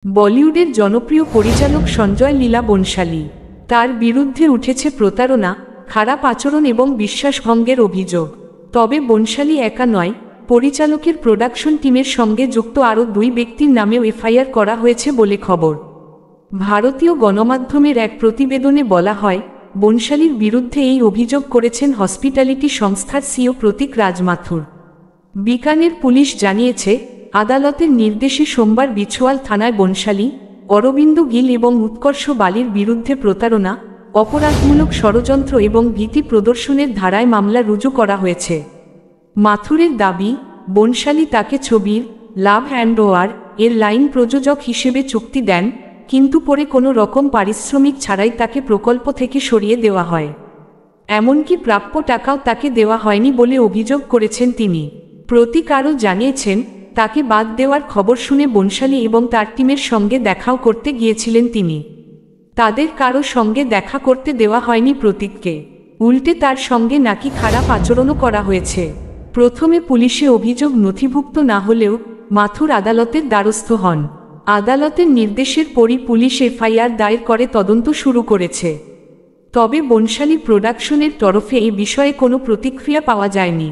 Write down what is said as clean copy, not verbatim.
বলিউডের জনপ্রিয় পরিচালক সঞ্জয় লীলা বনশালী। তার বিরুদ্ধে উঠেছে প্রতারণা, খারাপ আচরণ এবং বিশ্বাসভঙ্গের অভিযোগ। তবে বনশালী একা নয়, পরিচালকের প্রোডাকশন টিমের সঙ্গে যুক্ত আরও 2 ব্যক্তির নামেও এফআইআর করা হয়েছে বলে খবর। ভারতীয় গণমাধ্যমের এক প্রতিবেদনে বলা হয়, বনশালীর বিরুদ্ধে এই অভিযোগ করেছেন হসপিটালিটি সংস্থার সিইও প্রতীক রাজ মাথুর। বিকানের পুলিশ জানিয়েছে, আদালতের নির্দেশে সোমবার বিছোয়াল থানায় বনশালী, অরবিন্দ গিল এবং উৎকর্ষ বালির বিরুদ্ধে প্রতারণা, অপরাধমূলক ষড়যন্ত্র এবং ভীতি প্রদর্শনের ধারায় মামলা রুজু করা হয়েছে। মাথুরের দাবি, বনশালী তাকে ছবির লাভ অ্যান্ড ওয়ার এর লাইন প্রযোজক হিসেবে চুক্তি দেন, কিন্তু পরে কোনো রকম পারিশ্রমিক ছাড়াই তাকে প্রকল্প থেকে সরিয়ে দেওয়া হয়। এমনকি প্রাপ্য টাকাও তাকে দেওয়া হয়নি বলে অভিযোগ করেছেন তিনি। প্রতীক আরও জানিয়েছেন, তাকে বাদ দেওয়ার খবর শুনে বনশালী এবং তার টিমের সঙ্গে দেখাও করতে গিয়েছিলেন তিনি। তাদের কারো সঙ্গে দেখা করতে দেওয়া হয়নি প্রতীককে, উল্টে তার সঙ্গে নাকি খারাপ আচরণও করা হয়েছে। প্রথমে পুলিশে অভিযোগ নথিভুক্ত না হলেও মাথুর আদালতের দ্বারস্থ হন। আদালতের নির্দেশের পরই পুলিশ এফআইআর দায়ের করে তদন্ত শুরু করেছে। তবে বনশালী প্রোডাকশনের তরফে এই বিষয়ে কোনো প্রতিক্রিয়া পাওয়া যায়নি।